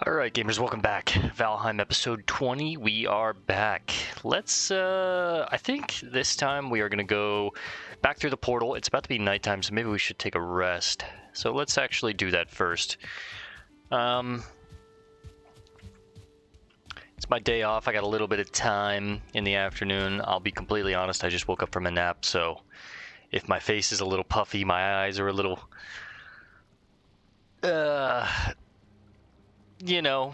Alright gamers, welcome back. Valheim episode 20, we are back. I think this time we are going to go back through the portal. It's about to be nighttime, so maybe we should take a rest. So let's actually do that first. It's my day off, I got a little bit of time in the afternoon. I'll be completely honest, I just woke up from a nap, so if my face is a little puffy, my eyes are a little... you know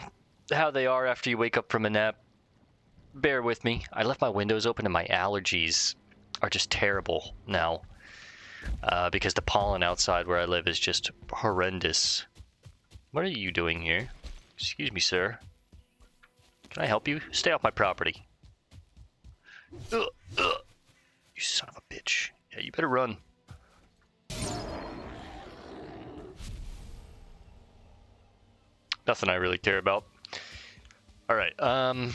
how they are after you wake up from a nap. Bear with me. I left my windows open and my allergies are just terrible now because the pollen outside where I live is just horrendous. What are you doing here? Excuse me, sir. Can I help you? Stay off my property. Ugh, ugh. You son of a bitch. Yeah, you better run. Nothing I really care about. Alright, let's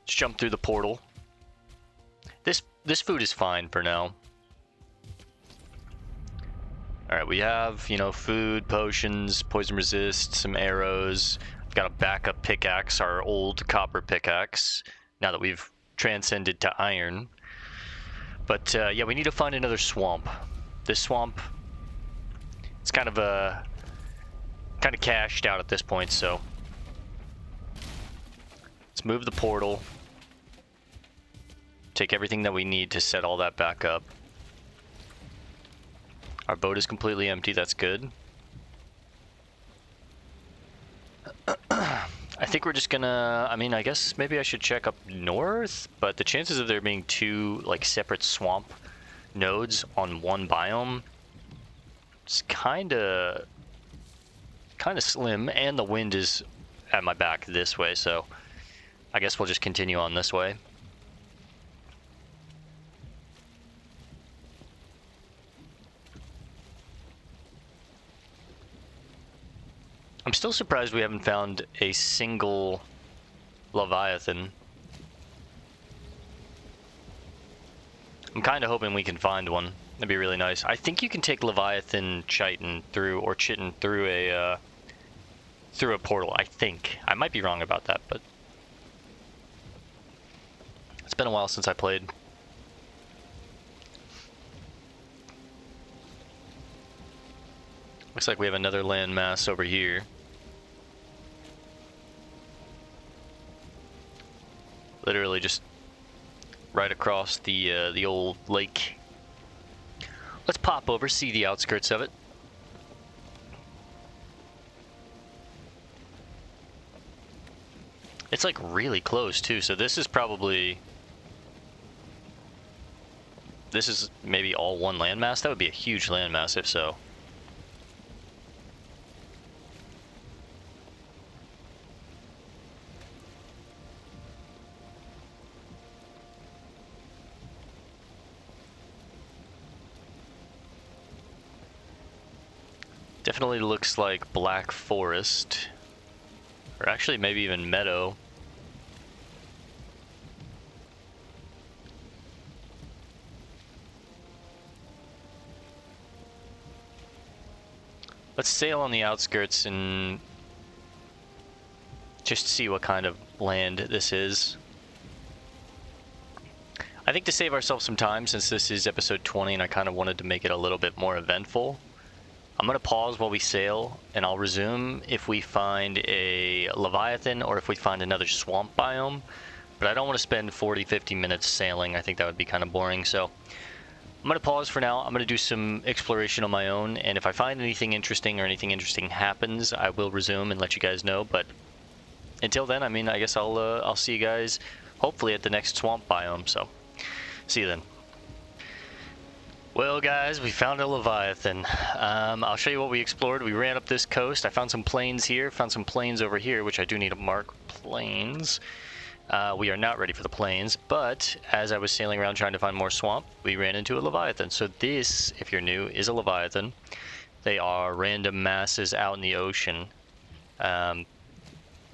jump through the portal. This food is fine for now. Alright, we have, food, potions, poison resist, some arrows. I've got a backup pickaxe, our old copper pickaxe, now that we've transcended to iron. But, yeah, we need to find another swamp. This swamp, it's kind of cashed out at this point, so let's move the portal. Take everything that we need to set all that back up. Our boat is completely empty, that's good. I think we're just gonna, I guess maybe I should check up north, but the chances of there being two, separate swamp nodes on one biome is kinda slim, and the wind is at my back this way, so I guess we'll just continue on this way. I'm still surprised we haven't found a single Leviathan. I'm kind of hoping we can find one. That'd be really nice. I think you can take Leviathan Chitin through, or Chitin through a portal, I think. I might be wrong about that, but it's been a while since I played. Looks like we have another landmass over here. Literally just right across the old lake. Let's pop over, see the outskirts of it. It's like really close too, so this is maybe all one landmass. That would be a huge landmass if so. Definitely looks like Black Forest. Or actually maybe even Meadow. Let's sail on the outskirts and just see what kind of land this is. I think to save ourselves some time, since this is episode 20 and I kind of wanted to make it a little bit more eventful, I'm going to pause while we sail, and I'll resume if we find a Leviathan or if we find another swamp biome. But I don't want to spend 40-50 minutes sailing. I think that would be kind of boring. So I'm going to pause for now. I'm going to do some exploration on my own, and if I find anything interesting or anything interesting happens, I will resume and let you guys know. But until then, I guess I'll see you guys hopefully at the next swamp biome. So see you then. Well guys, we found a Leviathan. I'll show you what we explored. We ran up this coast. I found some plains here, found some plains over here, which I do need to mark plains. We are not ready for the plains, but as I was sailing around trying to find more swamp, we ran into a Leviathan. So this, if you're new, is a Leviathan. They are random masses out in the ocean. They're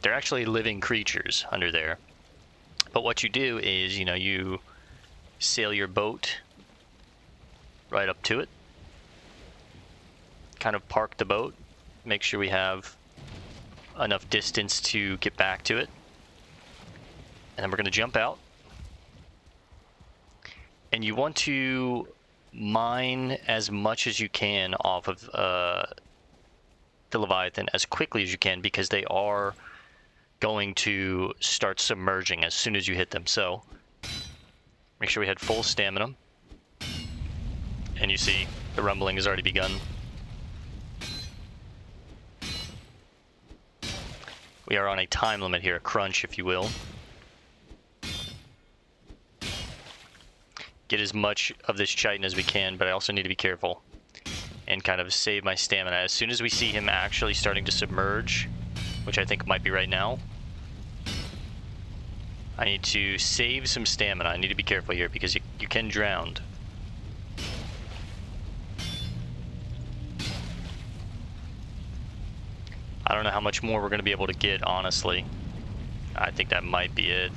actually living creatures under there. But what you do is, you sail your boat right up to it, kind of park the boat, make sure we have enough distance to get back to it. And then we're going to jump out. And you want to mine as much as you can off of the Leviathan as quickly as you can, because they are going to start submerging as soon as you hit them. So make sure we had full stamina. And you see the rumbling has already begun. We are on a time limit here, a crunch, if you will. Get as much of this chitin as we can, but I also need to be careful and kind of save my stamina. As soon as we see him actually starting to submerge, which I think might be right now, I need to save some stamina. I need to be careful here because you can drown. I don't know how much more we're going to be able to get, honestly. I think that might be it.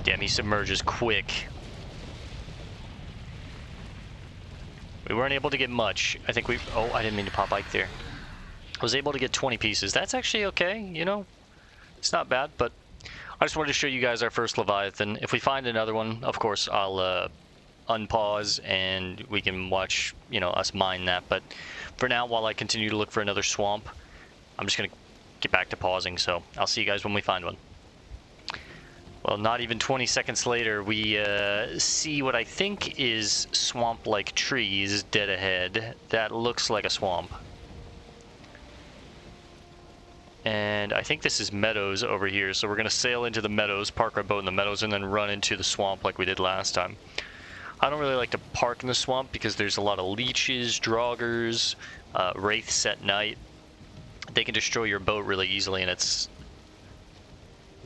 Damn, he submerges quick. We weren't able to get much. I think we... Oh, I didn't mean to pop Ike there. I was able to get 20 pieces. That's actually okay, you know? It's not bad, but I just wanted to show you guys our first Leviathan. If we find another one, of course, I'll unpause and we can watch, you know, us mine that. But for now, while I continue to look for another swamp, I'm just going to get back to pausing. So I'll see you guys when we find one. Well, not even 20 seconds later, we see what I think is swamp-like trees dead ahead. That looks like a swamp. And I think this is meadows over here, so we're going to sail into the meadows, park our boat in the meadows, and then run into the swamp like we did last time. I don't really like to park in the swamp because there's a lot of leeches, draugrs, wraiths at night. They can destroy your boat really easily, and it's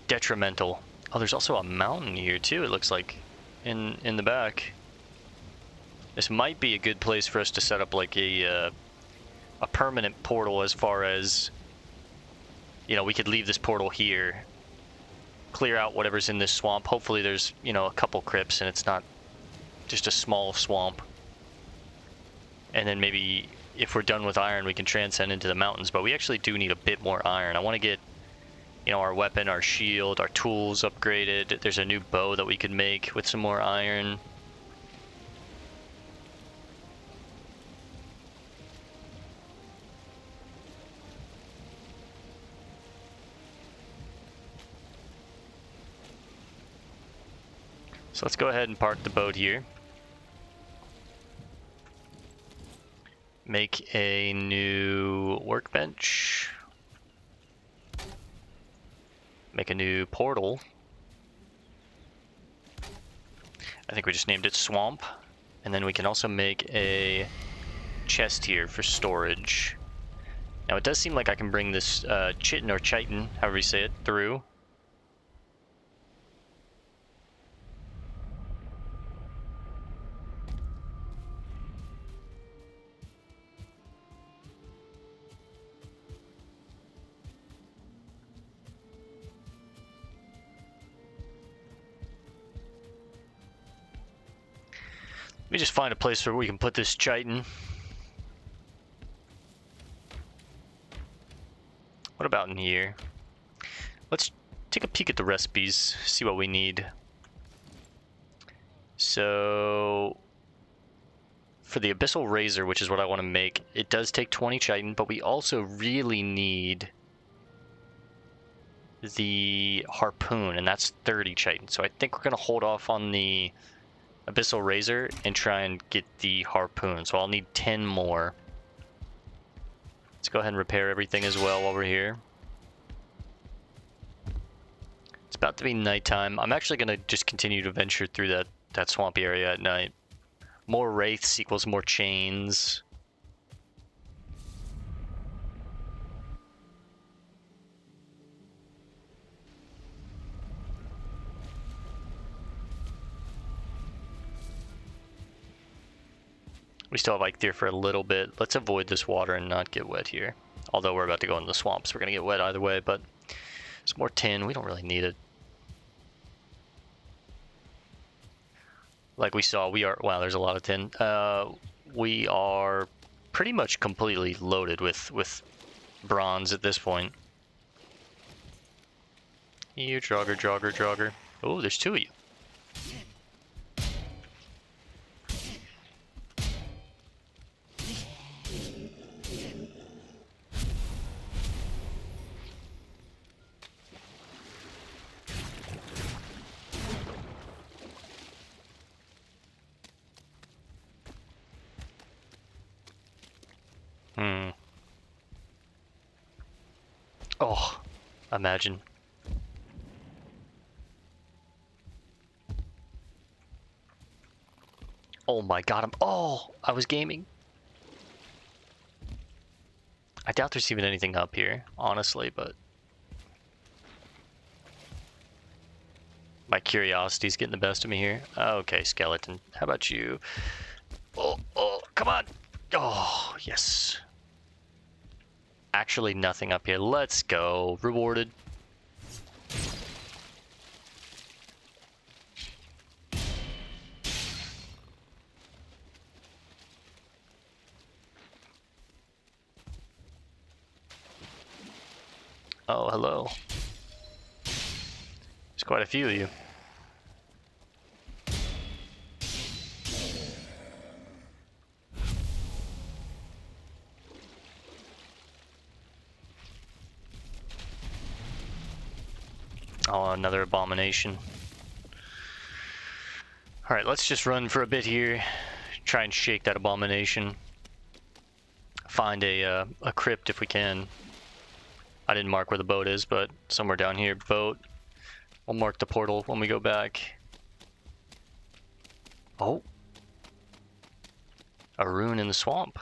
detrimental. Oh, there's also a mountain here too, it looks like, in the back. This might be a good place for us to set up like a permanent portal, as far as, you know, we could leave this portal here, clear out whatever's in this swamp. Hopefully there's, you know, a couple crypts and it's not just a small swamp. And then maybe if we're done with iron, we can transcend into the mountains, but we actually do need a bit more iron. I want to get, you know, our weapon, our shield, our tools upgraded. There's a new bow that we could make with some more iron. So let's go ahead and park the boat here. Make a new workbench. Make a new portal. I think we just named it Swamp. And then we can also make a chest here for storage. Now it does seem like I can bring this chitin or chitin, however you say it, through. Let me just find a place where we can put this chitin. What about in here? Let's take a peek at the recipes, see what we need. So for the Abyssal Razor, which is what I want to make, it does take 20 chitin, but we also really need the harpoon, and that's 30 chitin. So I think we're going to hold off on the Abyssal Razor and try and get the harpoon. So I'll need 10 more. Let's go ahead and repair everything as well while we're here. It's about to be nighttime. I'm actually going to just continue to venture through that swampy area at night. More wraiths equals more chains. We still have Ike there for a little bit. Let's avoid this water and not get wet here. Although we're about to go into the swamps, we're going to get wet either way, but there's more tin. We don't really need it. Like we saw, we are... Wow, there's a lot of tin. We are pretty much completely loaded with bronze at this point. You jogger. Oh, there's two of you. Oh, imagine. Oh my god, oh, I was gaming. I doubt there's even anything up here, honestly, but my curiosity's getting the best of me here. Okay, skeleton. How about you? Oh, come on. Oh, yes. Actually, nothing up here. Let's go. Rewarded. Oh, hello. There's quite a few of you. Oh, another abomination. Alright, let's just run for a bit here. Try and shake that abomination. Find a crypt if we can. I didn't mark where the boat is, but somewhere down here, boat. We'll mark the portal when we go back. Oh. A rune in the swamp.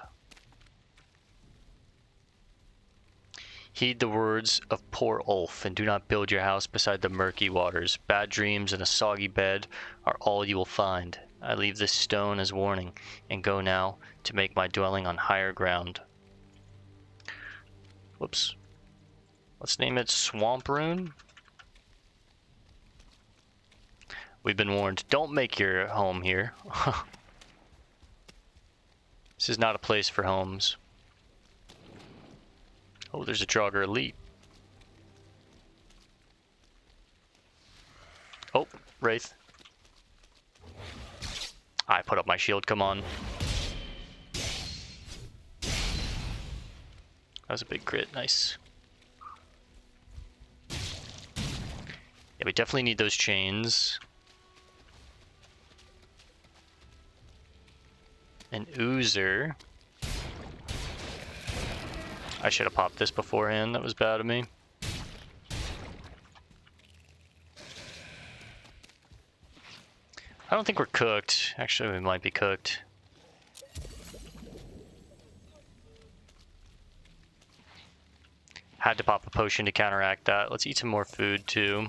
Heed the words of poor Ulf, and do not build your house beside the murky waters. Bad dreams and a soggy bed are all you will find. I leave this stone as warning, and go now to make my dwelling on higher ground. Whoops. Let's name it Swamp Rune. We've been warned. Don't make your home here. This is not a place for homes. Oh, there's a Draugr Elite. Oh, Wraith. I put up my shield, come on. That was a big crit, nice. Yeah, we definitely need those chains. An Oozer. I should have popped this beforehand, that was bad of me. I don't think we're cooked. Actually, we might be cooked. Had to pop a potion to counteract that. Let's eat some more food too.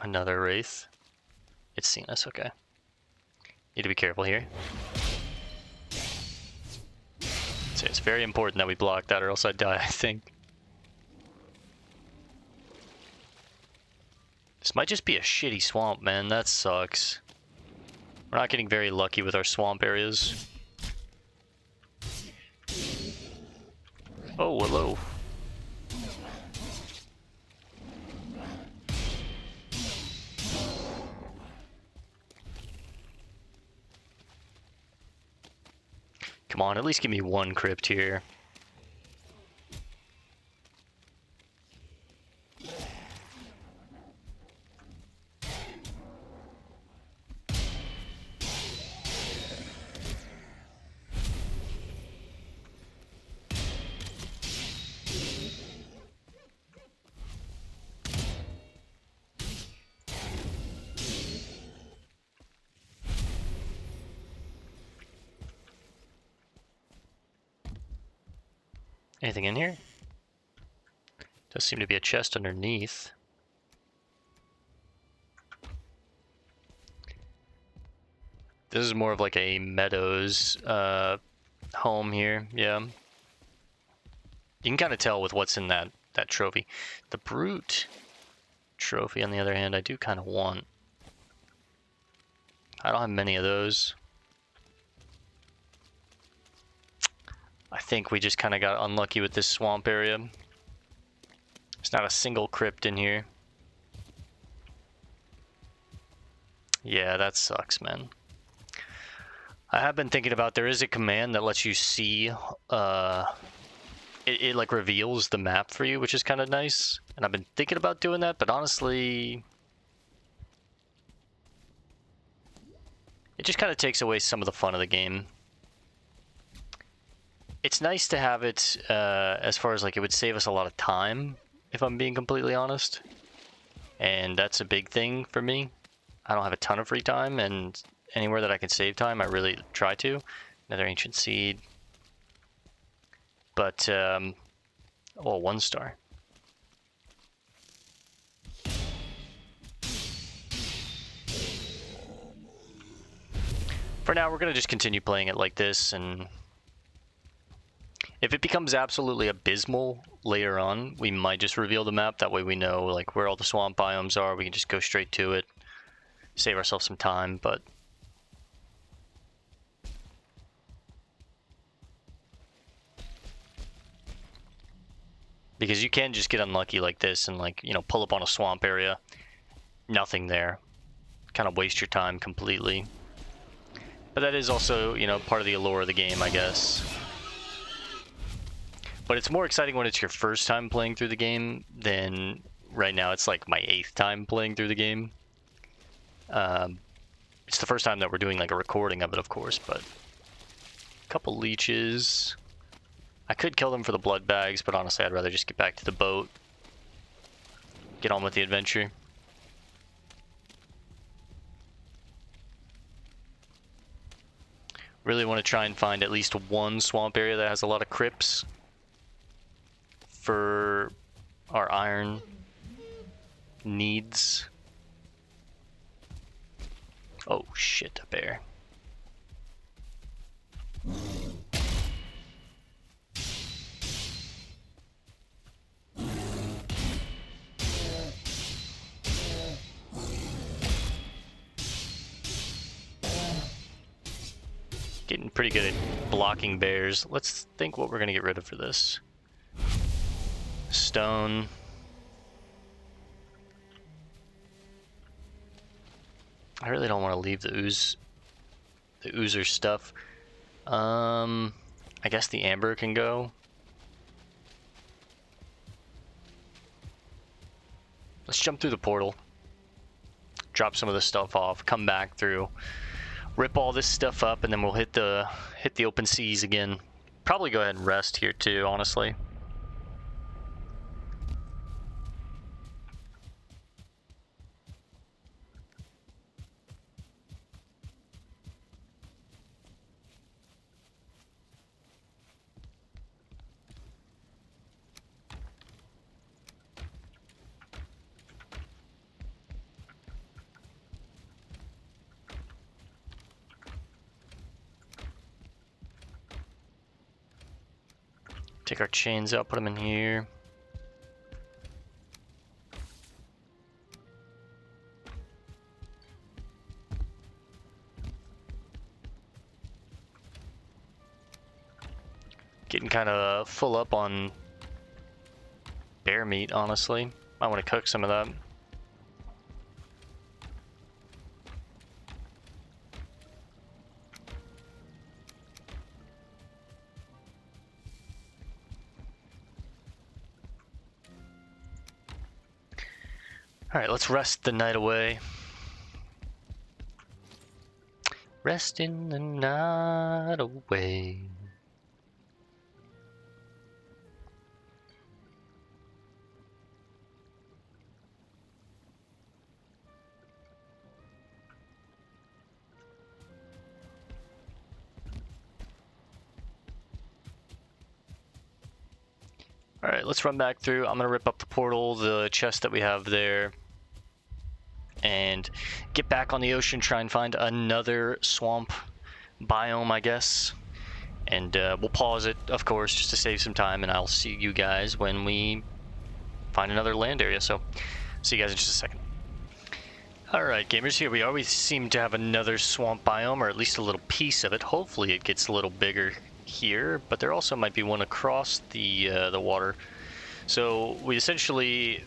Another Wraith. It's seen us, okay. Need to be careful here. So it's very important that we block that or else I die, I think. This might just be a shitty swamp, man. That sucks. We're not getting very lucky with our swamp areas. Oh, hello. Come on, at least give me one crypt here. Anything in here? Does seem to be a chest underneath. This is more of like a meadows home here, yeah. You can kind of tell with what's in that that trophy. The brute trophy, on the other hand, I do kind of want. I don't have many of those. I think we just kind of got unlucky with this swamp area. There's not a single crypt in here. Yeah, that sucks, man. I have been thinking about, there is a command that lets you see, it like reveals the map for you, which is kind of nice. And I've been thinking about doing that, but honestly, it just kind of takes away some of the fun of the game. It's nice to have it, as far as like it would save us a lot of time, if I'm being completely honest. And that's a big thing for me. I don't have a ton of free time, and anywhere that I can save time, I really try to. Another ancient seed. But, oh, 1 star. For now, we're going to just continue playing it like this, and if it becomes absolutely abysmal later on, we might just reveal the map. That way we know like where all the swamp biomes are. We can just go straight to it, save ourselves some time. But because you can just get unlucky like this and like, you know, pull up on a swamp area, nothing there, kind of waste your time completely. But that is also, you know, part of the allure of the game, I guess. But it's more exciting when it's your first time playing through the game than right now. It's like my 8th time playing through the game. It's the first time that we're doing like a recording of it, of course, but a couple leeches. I could kill them for the blood bags, but honestly, I'd rather just get back to the boat. Get on with the adventure. Really want to try and find at least one swamp area that has a lot of crypts for our iron needs. Oh shit, a bear. Getting pretty good at blocking bears. Let's think what we're gonna get rid of for this. Stone. I really don't want to leave the oozer stuff. I guess the amber can go. Let's jump through the portal. Drop some of this stuff off, come back through, rip all this stuff up, and then we'll hit the open seas again. Probably go ahead and rest here too, honestly. Take our chains out, put them in here. Getting kind of full up on bear meat, honestly. I want to cook some of that. Alright, let's rest the night away. Resting the night away. Alright, let's run back through. I'm gonna rip up the portal, the chest that we have there, and get back on the ocean, try and find another swamp biome, I guess. And we'll pause it, of course, just to save some time, and I'll see you guys when we find another land area. So see you guys in just a second. Alright gamers, here we are. We seem to have another swamp biome, or at least a little piece of it. Hopefully it gets a little bigger here, but there also might be one across the water. So we essentially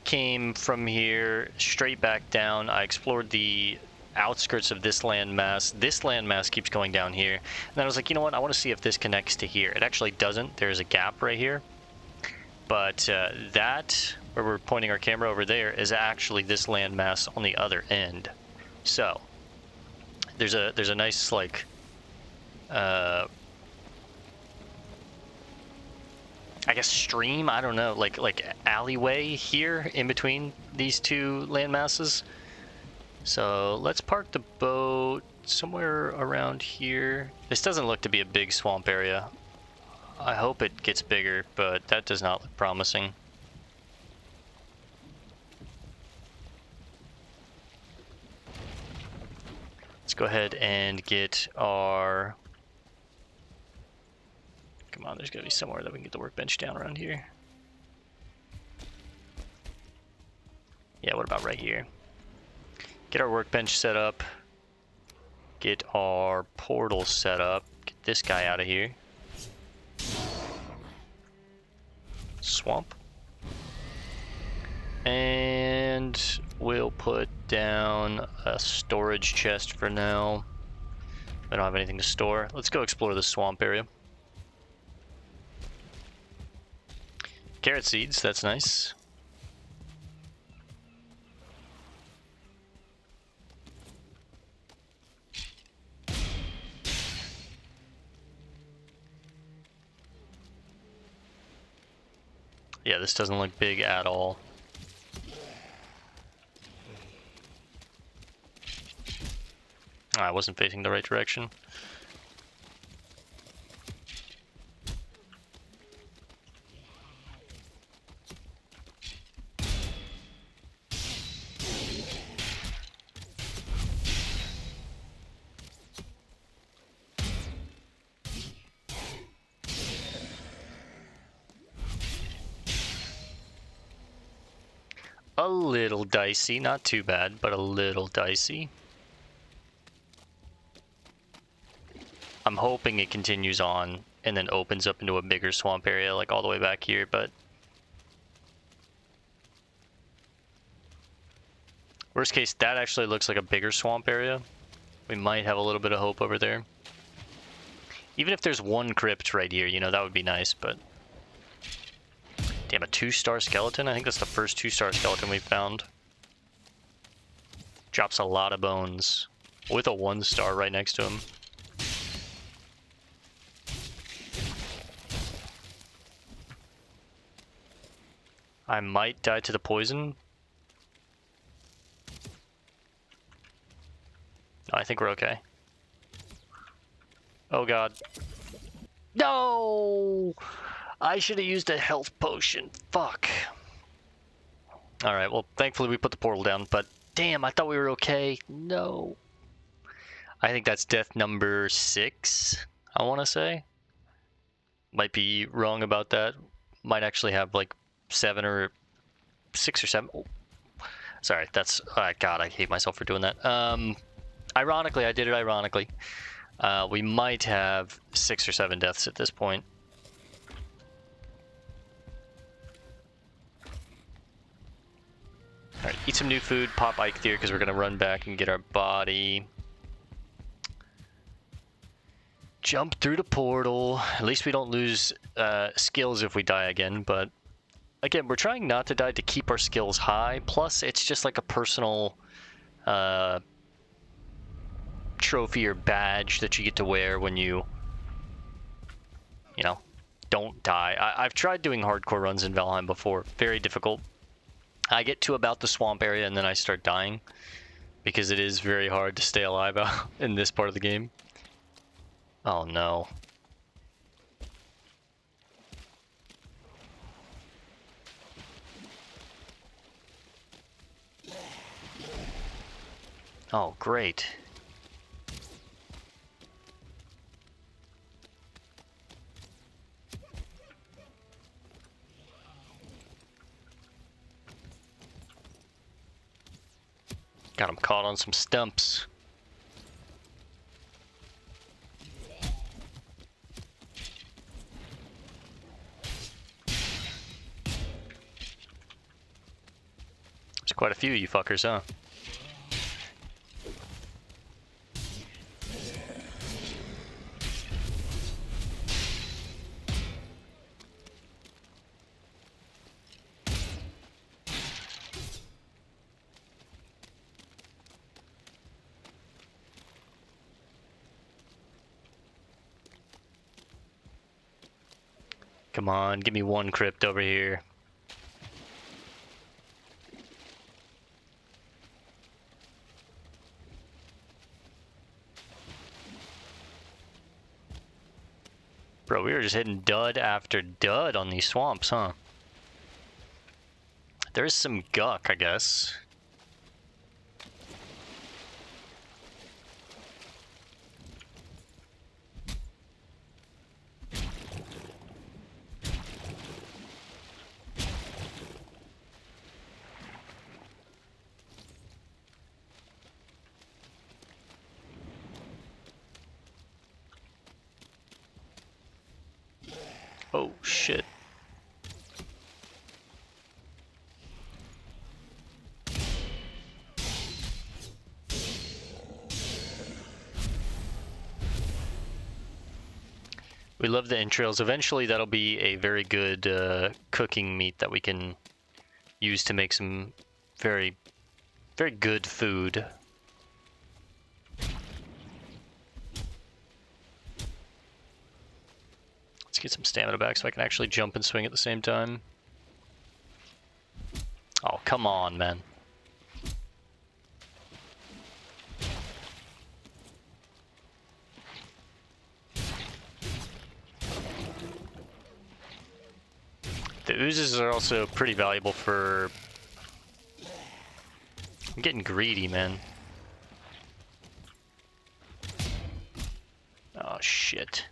came from here straight back down. I explored the outskirts of this landmass. This landmass keeps going down here. And then I was like, you know what, I want to see if this connects to here. It actually doesn't. There's a gap right here. But that, where we're pointing our camera over there, is actually this landmass on the other end. So there's a nice like I guess stream, I don't know, like alleyway here in between these two landmasses. So let's park the boat somewhere around here. This doesn't look to be a big swamp area. I hope it gets bigger, but that does not look promising. Let's go ahead and get our... Come on, there's gotta be somewhere that we can get the workbench down around here. Yeah, what about right here? Get our workbench set up. Get our portal set up. Get this guy out of here. Swamp. And we'll put down a storage chest for now. I don't have anything to store. Let's go explore the swamp area. Carrot seeds, that's nice. Yeah, this doesn't look big at all. I wasn't facing the right direction. A little dicey, not too bad, but a little dicey. I'm hoping it continues on and then opens up into a bigger swamp area, like all the way back here, but... Worst case, that actually looks like a bigger swamp area. We might have a little bit of hope over there. Even if there's one crypt right here, you know, that would be nice, but... Damn, a 2-star skeleton? I think that's the first 2-star skeleton we've found. Drops a lot of bones. With a 1-star right next to him. I might die to the poison. No, I think we're okay. Oh god. No! I should have used a health potion. Fuck. Alright, well, thankfully we put the portal down, but damn, I thought we were okay. No. I think that's death number 6, I want to say. Might be wrong about that. Might actually have like 7 or 6 or 7. Oh. Sorry, that's... God, I hate myself for doing that. Ironically, I did it ironically. We might have 6 or 7 deaths at this point. Alright, eat some new food, pop Ike here, because we're going to run back and get our body. Jump through the portal. At least we don't lose skills if we die again, but... Again, we're trying not to die to keep our skills high, plus it's just like a personal trophy or badge that you get to wear when you know, don't die. I've tried doing hardcore runs in Valheim before. Very difficult. I get to about the swamp area and then I start dying because it is very hard to stay alive out in this part of the game. Oh no. Oh, great. Got him caught on some stumps. There's quite a few of you fuckers, huh? Come on, give me one crypt over here. Bro, we were just hitting dud after dud on these swamps, huh? There's some guck, I guess. Oh, shit. We love the entrails. Eventually, that'll be a very good cooking meat that we can use to make some very, very good food. Let's get some stamina back so I can actually jump and swing at the same time. Oh, come on, man. The oozes are also pretty valuable for... I'm getting greedy, man. Oh, shit.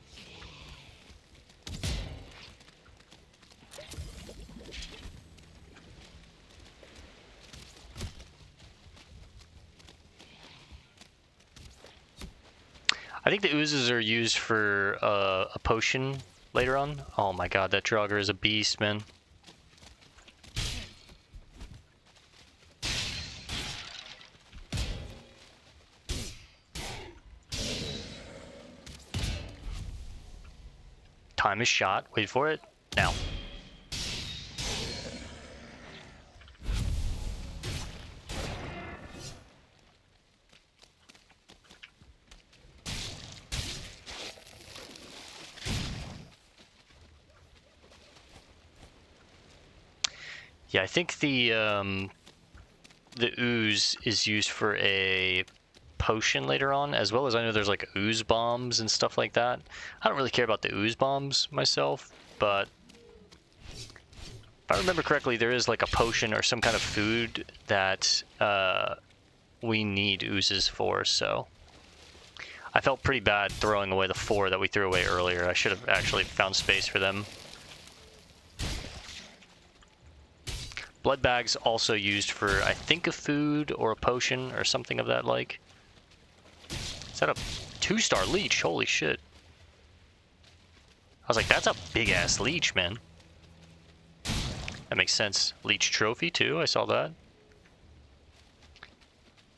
I think the oozes are used for a potion later on. Oh my god, that Draugr is a beast, man. Time is shot. Wait for it. Now. Yeah, I think the ooze is used for a potion later on, as well as I know there's like ooze bombs and stuff like that. I don't really care about the ooze bombs myself, but if I remember correctly, there is like a potion or some kind of food that we need oozes for, so I felt pretty bad throwing away the 4 that we threw away earlier. I should have actually found space for them. Blood bags also used for, I think, a food or a potion or something of that like. Is that a 2-star leech? Holy shit. I was like, that's a big-ass leech, man. That makes sense. Leech trophy, too. I saw that.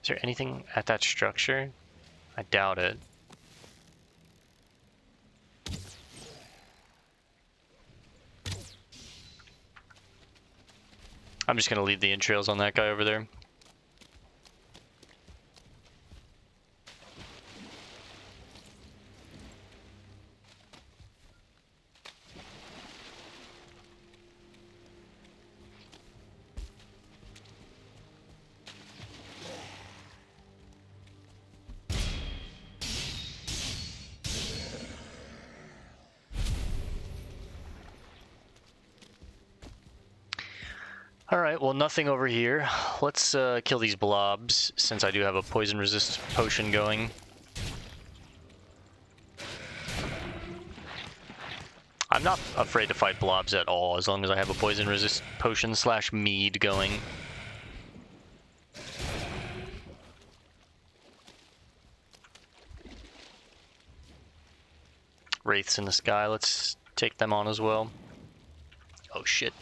Is there anything at that structure? I doubt it. I'm just gonna leave the entrails on that guy over there. Alright, well, nothing over here. Let's kill these blobs, since I do have a poison resist potion going. I'm not afraid to fight blobs at all, as long as I have a poison resist potion / mead going. Wraiths in the sky, let's take them on as well. Oh shit.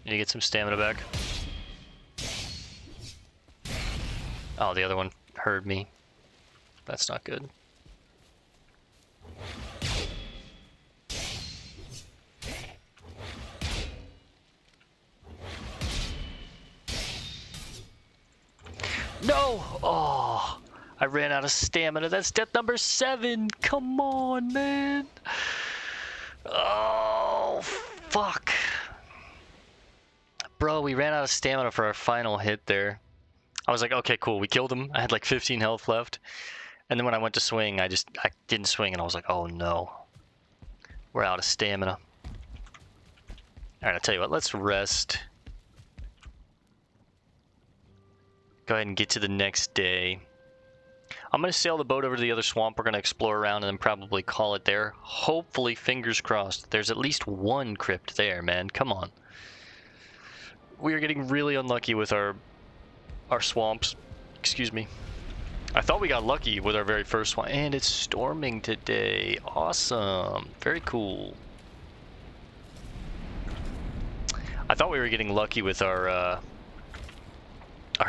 Need to get some stamina back. Oh, the other one heard me. That's not good. No! Oh, I ran out of stamina. That's death number 7. Come on, man. Oh, fuck. Bro, we ran out of stamina for our final hit there. I was like, okay, cool. We killed him. I had like 15 health left. And then when I went to swing, I didn't swing, and I was like, oh no. We're out of stamina. Alright, I'll tell you what, let's rest. Go ahead and get to the next day. I'm going to sail the boat over to the other swamp. We're going to explore around and then probably call it there. Hopefully, fingers crossed, there's at least one crypt there, man. Come on. We are getting really unlucky with our swamps. Excuse me. I thought we got lucky with our very first one. And it's storming today. Awesome. Very cool. I thought we were getting lucky with our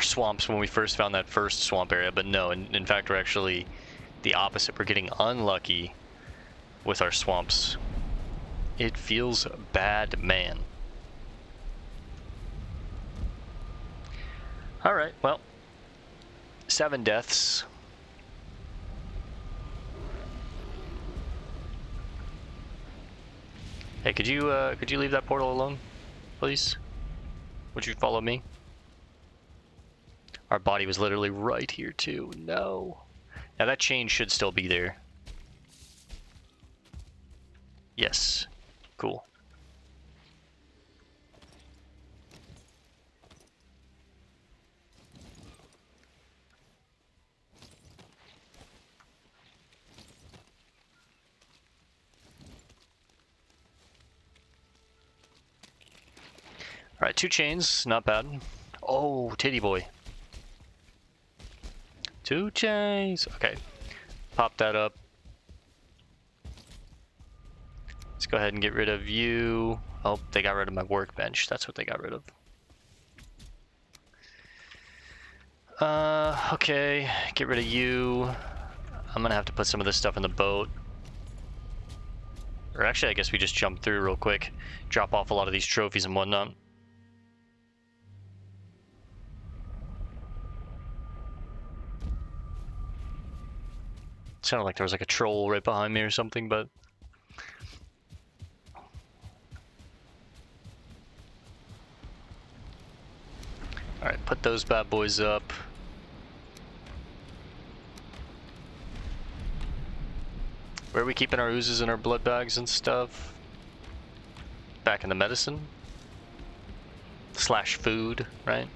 swamps when we first found that first swamp area, but no, in fact, we're actually the opposite. We're getting unlucky with our swamps. It feels bad, man. Alright, well, 7 deaths. Hey, could you leave that portal alone, please? Would you follow me? Our body was literally right here too. No. Now that chain should still be there. Yes. Cool. Alright, 2 chains, not bad. Oh, titty boy. 2 chains. Okay. Pop that up. Let's go ahead and get rid of you. Oh, they got rid of my workbench. That's what they got rid of. Okay. Get rid of you. I'm gonna have to put some of this stuff in the boat. Or actually, I guess we just jump through real quick. Drop off a lot of these trophies and whatnot. Sounded like there was like a troll right behind me or something, but... Alright, put those bad boys up. Where are we keeping our oozes and our blood bags and stuff? Back in the medicine? / food, right?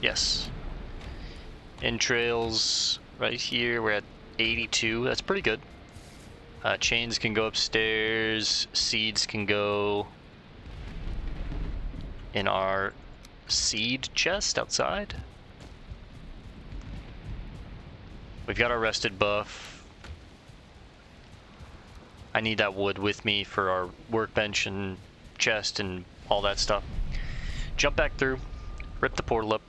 Yes. Entrails right here. We're at 82. That's pretty good. Chains can go upstairs. Seeds can go in our seed chest outside. We've got our rested buff. I need that wood with me for our workbench and chest and all that stuff. Jump back through. Rip the portal up.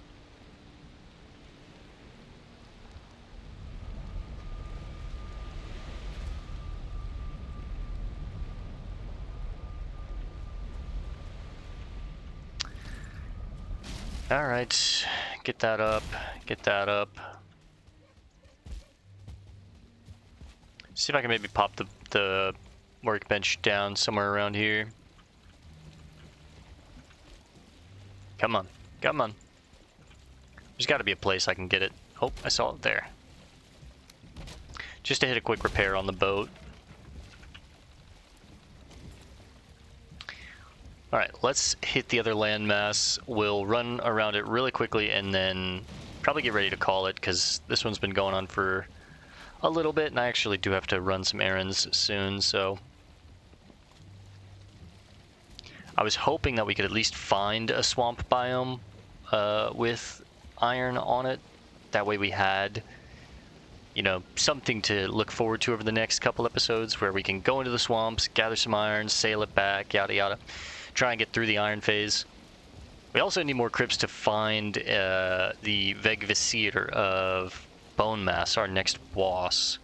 Alright, get that up, get that up. See if I can maybe pop the workbench down somewhere around here. Come on, come on. There's gotta be a place I can get it. Oh, I saw it there. Just to hit a quick repair on the boat. Alright, let's hit the other landmass. We'll run around it really quickly and then probably get ready to call it, because this one's been going on for a little bit, and I actually do have to run some errands soon, so... I was hoping that we could at least find a swamp biome with iron on it. That way we had, you know, something to look forward to over the next couple episodes where we can go into the swamps, gather some iron, sail it back, yada yada. Try and get through the iron phase. We also need more crypts to find the Vegvisir of Bone Mass, our next boss.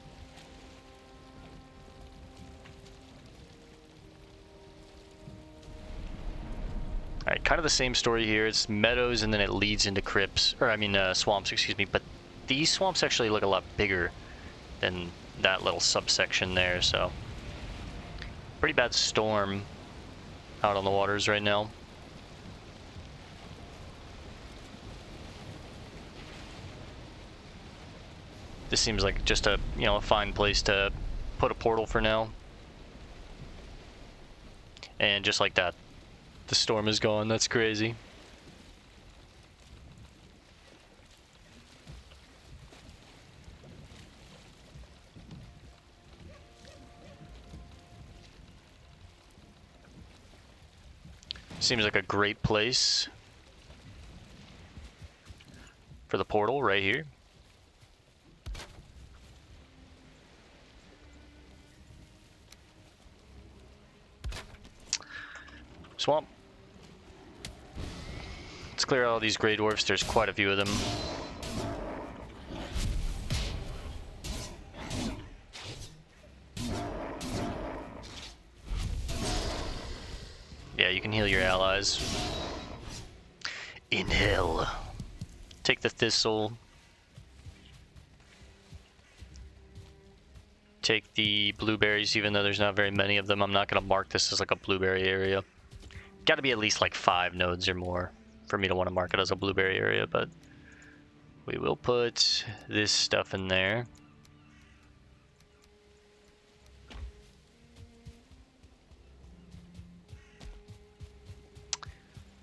Alright, kind of the same story here. It's meadows and then it leads into crypts, or I mean swamps, excuse me. But these swamps actually look a lot bigger than that little subsection there, so. Pretty bad storm out on the waters right now. This seems like just a, you know, a fine place to put a portal for now. And just like that, the storm is gone. That's crazy. Seems like a great place for the portal right here. Swamp. Let's clear out all these gray dwarfs. There's quite a few of them. Yeah, you can heal your allies. In hell. Take the thistle. Take the blueberries, even though there's not very many of them. I'm not going to mark this as like a blueberry area. Got to be at least like 5 nodes or more for me to want to mark it as a blueberry area, but we will put this stuff in there.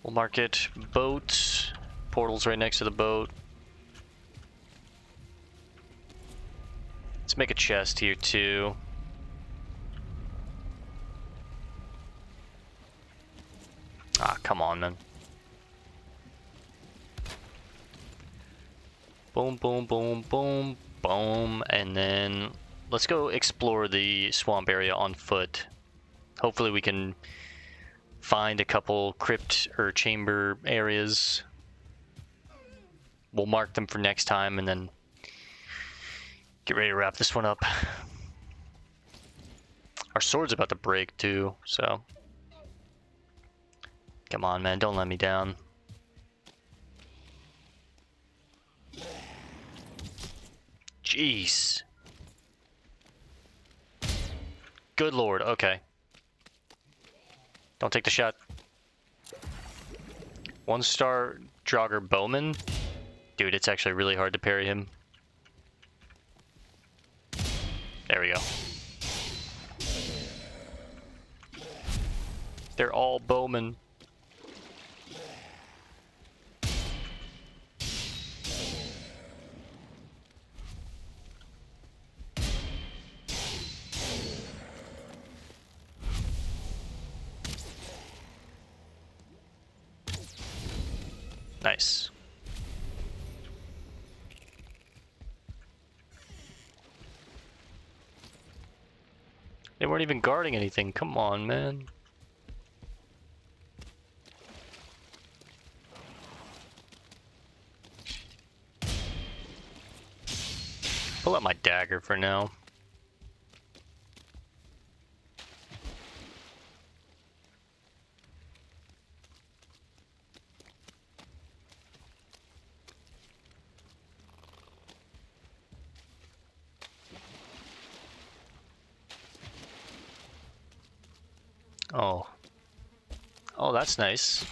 We'll mark it boat. Portal's right next to the boat. Let's make a chest here too. Ah, come on, man. Boom, boom, boom, boom, boom. And then let's go explore the swamp area on foot. Hopefully we can find a couple crypt or chamber areas. We'll mark them for next time and then get ready to wrap this one up. Our sword's about to break too, so. Come on, man, don't let me down. Jeez. Good lord, okay. Don't take the shot. 1-star Draugr Bowman. Dude, it's actually really hard to parry him. There we go. They're all bowmen. Nice. They weren't even guarding anything. Come on, man. Pull out my dagger for now. Oh. Oh, that's nice.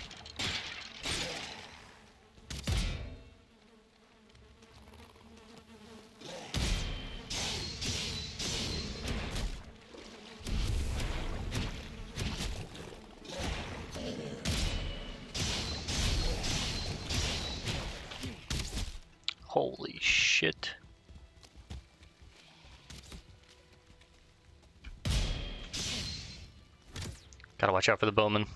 Holy shit. Gotta watch out for the bowman.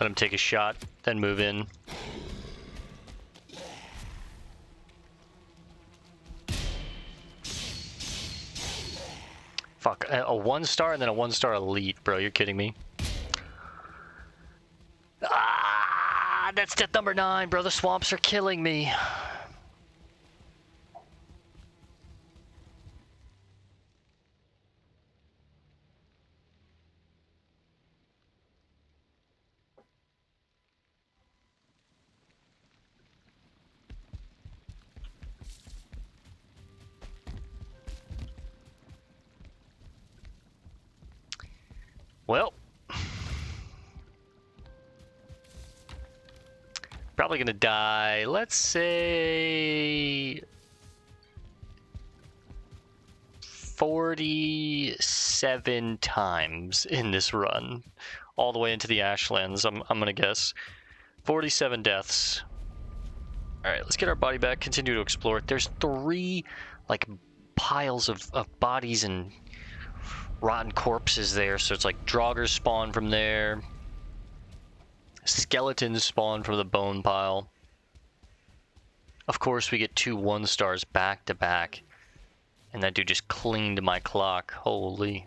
Let him take a shot, then move in. Fuck, a 1-star and then a 1-star elite, bro. You're kidding me. Ah, that's death number 9, bro. The swamps are killing me. Well, probably gonna die, let's say 47 times in this run, all the way into the Ashlands. I'm gonna guess 47 deaths. All right, let's get our body back, continue to explore it. There's 3 like piles of bodies and rotten corpses there, so it's like Draugrs spawn from there, skeletons spawn from the bone pile. Of course, we get 2 1-stars back to back, and that dude just cleaned my clock. Holy.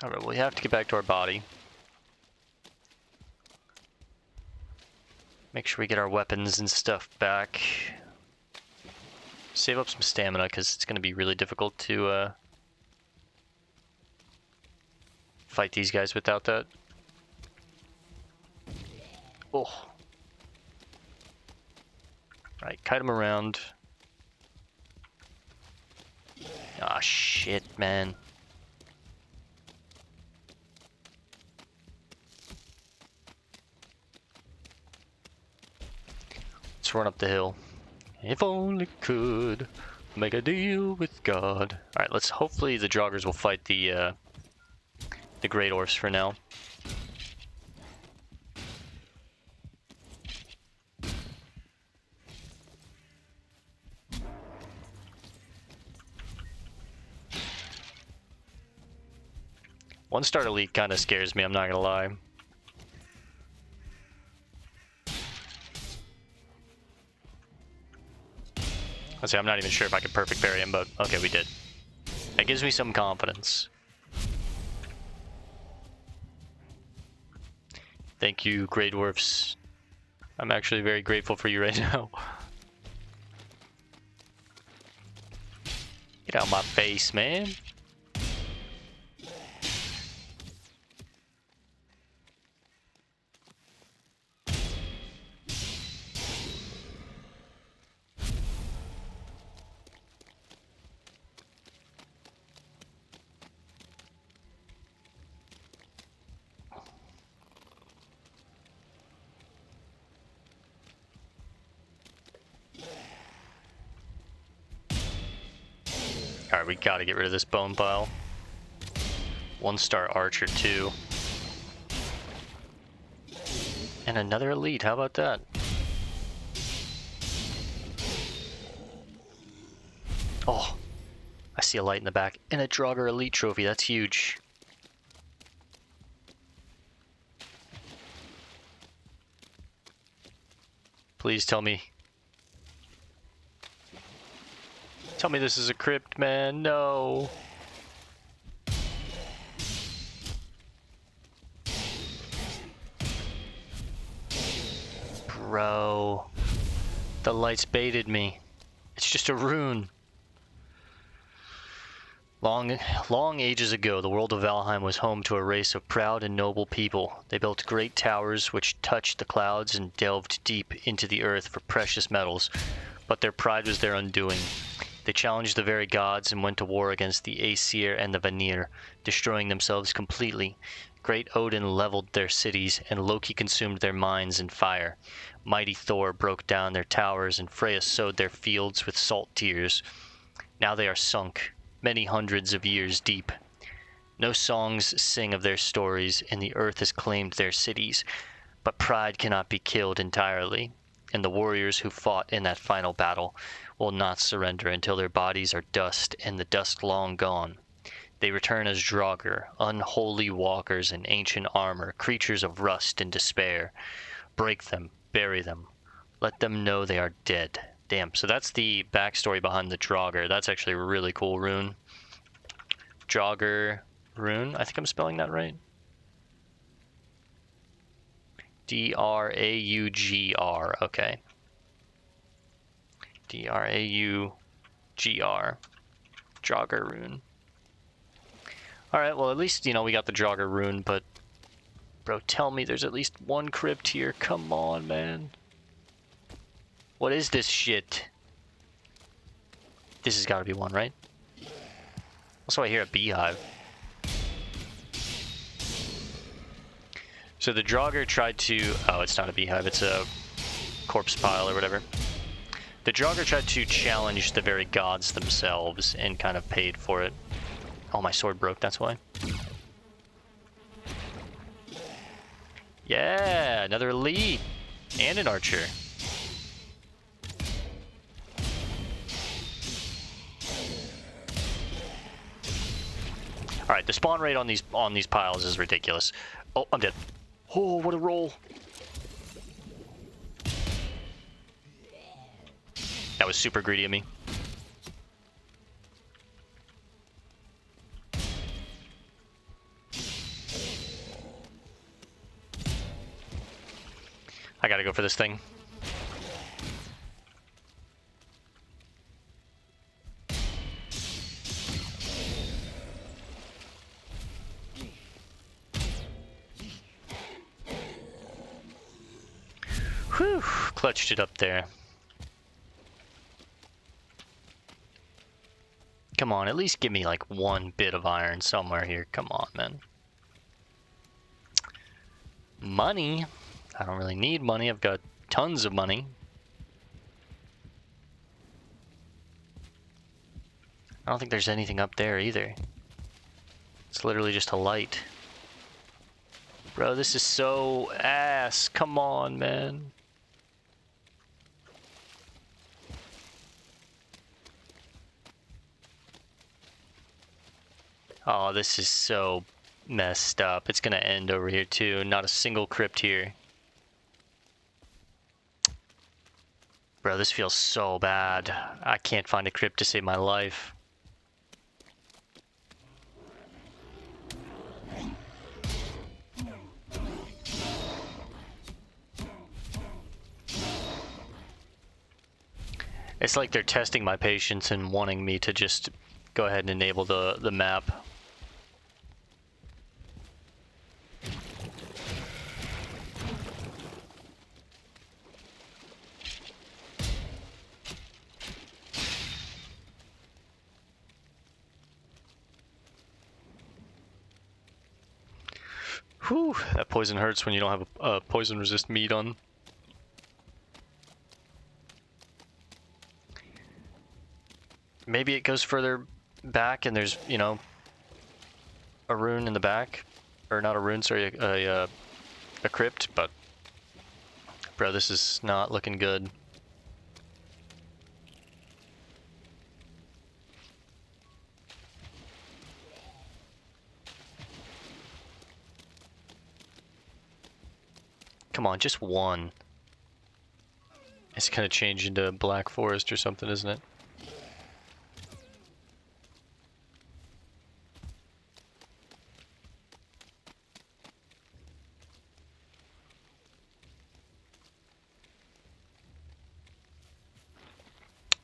All right, well, we have to get back to our body. Make sure we get our weapons and stuff back. Save up some stamina, because it's going to be really difficult to fight these guys without that. Oh. Right, kite them around. Ah, shit, man. Let's run up the hill. If only could make a deal with God. Alright, let's hopefully the Draugrs will fight the Great Orcs for now. One-star elite kind of scares me, I'm not gonna lie. I'll say I'm not even sure if I could perfect parry him, but okay, we did. That gives me some confidence. Thank you, Grey Dwarfs. I'm actually very grateful for you right now. Get out of my face, man. Alright, we gotta get rid of this bone pile. 1-star archer too. And another elite, how about that? Oh, I see a light in the back. And a Draugr elite trophy, that's huge. Please tell me. Tell me this is a crypt, man. No. Bro. The lights baited me. It's just a rune. Long ages ago, the world of Valheim was home to a race of proud and noble people. They built great towers which touched the clouds and delved deep into the earth for precious metals, but their pride was their undoing. They challenged the very gods and went to war against the Aesir and the Vanir, destroying themselves completely. Great Odin leveled their cities, and Loki consumed their mines in fire. Mighty Thor broke down their towers, and Freya sowed their fields with salt tears. Now they are sunk, many hundreds of years deep. No songs sing of their stories, and the earth has claimed their cities. But pride cannot be killed entirely, and the warriors who fought in that final battle will not surrender until their bodies are dust and the dust long gone. They return as Draugr, unholy walkers in ancient armor, creatures of rust and despair. Break them, bury them, let them know they are dead. Damn, so that's the backstory behind the Draugr. That's actually a really cool rune. Draugr rune, I think I'm spelling that right. Draugr, okay. Draugr. Draugr rune. Alright, well at least, you know, we got the Draugr rune, but... Bro, tell me there's at least one crypt here. Come on, man. What is this shit? This has got to be one, right? Also, I hear a beehive. So the Draugr tried to... Oh, it's not a beehive. It's a corpse pile or whatever. The Draugr tried to challenge the very gods themselves and kind of paid for it. Oh, my sword broke. That's why. Yeah, another elite. And an archer. All right, the spawn rate on these piles is ridiculous. Oh, I'm dead. Oh, what a roll. That was super greedy of me. I gotta go for this thing. Whew, clutched it up there. Come on, at least give me like one bit of iron somewhere here. Come on, man. Money? I don't really need money. I've got tons of money. I don't think there's anything up there either. It's literally just a light. Bro, this is so ass. Come on, man. Oh, this is so messed up. It's gonna end over here too. Not a single crypt here. Bro, this feels so bad. I can't find a crypt to save my life. It's like they're testing my patience and wanting me to just go ahead and enable the map. Whew, that poison hurts when you don't have a poison resist meat on. Maybe it goes further back and there's, you know, a rune in the back. Or not a rune, sorry, a crypt, but... Bro, this is not looking good. Come on, just one. It's gonna change into Black Forest or something, isn't it?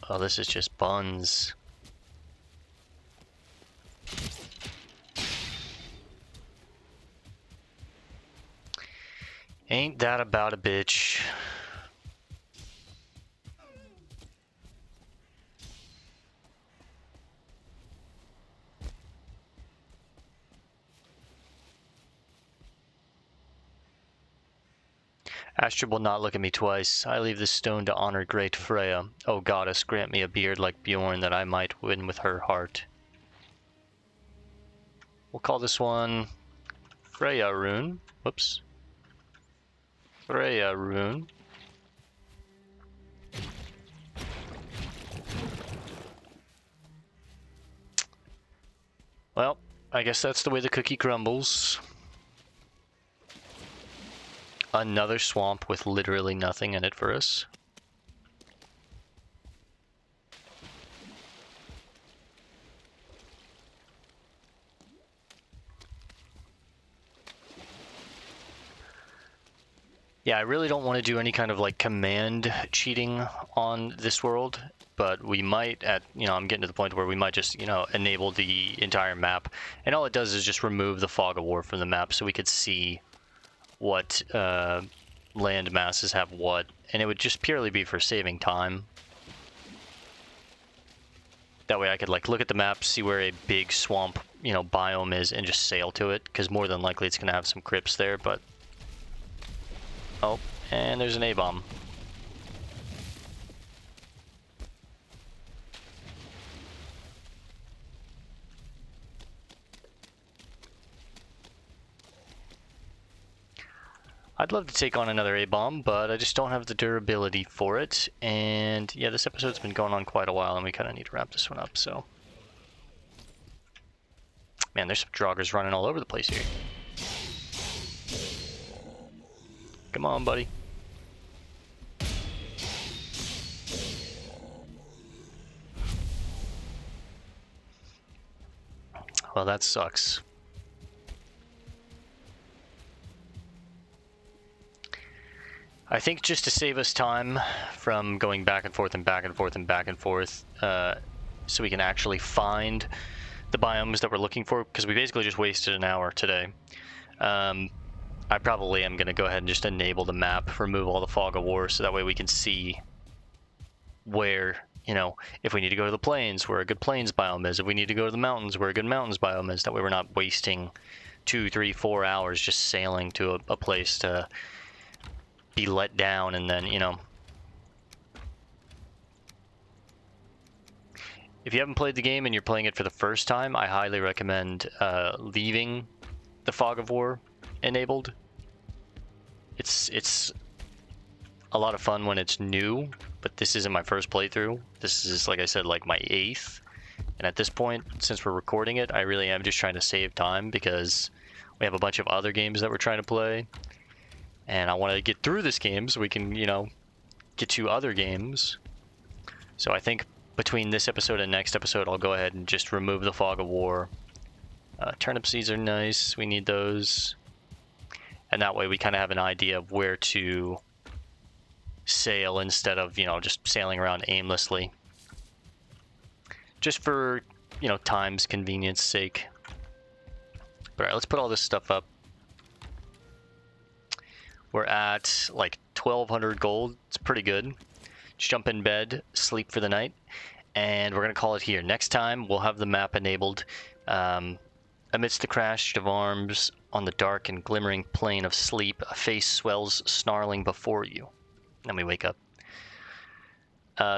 Oh, this is just buns. Ain't that about a bitch? Astrid will not look at me twice. I leave this stone to honor great Freya. O goddess, grant me a beard like Bjorn that I might win with her heart. We'll call this one Freya Rune. Whoops. Freya Rune. Well, I guess that's the way the cookie crumbles. Another swamp with literally nothing in it for us. Yeah, I really don't want to do any kind of like command cheating on this world, but we might I'm getting to the point where we might just, enable the entire map. And all it does is just remove the fog of war from the map so we could see what land masses have what. And it would just purely be for saving time. That way I could like look at the map, see where a big swamp, biome is and just sail to it, because more than likely it's going to have some crypts there, but... Oh, and there's an A-bomb. I'd love to take on another A-bomb, but I just don't have the durability for it. And yeah, this episode's been going on quite a while, and we kind of need to wrap this one up, so... Man, there's some Draugrs running all over the place here. Come on, buddy. Well, that sucks. I think just to save us time from going back and forth and back and forth and back and forth, so we can actually find the biomes that we're looking for, because we basically just wasted an hour today. I probably am going to go ahead and just enable the map, remove all the fog of war, so that way we can see where, if we need to go to the plains, where a good plains biome is. If we need to go to the mountains, where a good mountains biome is. That way we're not wasting 2, 3, 4 hours just sailing to a place to be let down and then, If you haven't played the game and you're playing it for the first time, I highly recommend leaving the fog of war enabled. It's a lot of fun when it's new, but this isn't my first playthrough. This is, like I said, like my 8th. And at this point, since we're recording it, I really am just trying to save time because we have a bunch of other games that we're trying to play. And I want to get through this game so we can, get to other games. So I think between this episode and next episode, I'll go ahead and just remove the fog of war. Turnip seeds are nice. We need those. And that way we kind of have an idea of where to sail instead of, just sailing around aimlessly. Just for, time's convenience sake. All right, let's put all this stuff up. We're at like 1,200 gold. It's pretty good. Just jump in bed, sleep for the night, and we're going to call it here. Next time, we'll have the map enabled. Amidst the crash of arms, on the dark and glimmering plain of sleep, a face swells snarling before you. Then we wake up.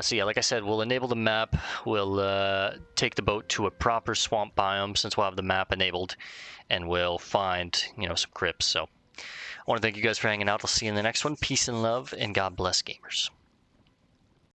So yeah, like I said, we'll enable the map. We'll take the boat to a proper swamp biome since we'll have the map enabled, and we'll find, some crypts. So I want to thank you guys for hanging out. I'll see you in the next one. Peace and love, and God bless gamers.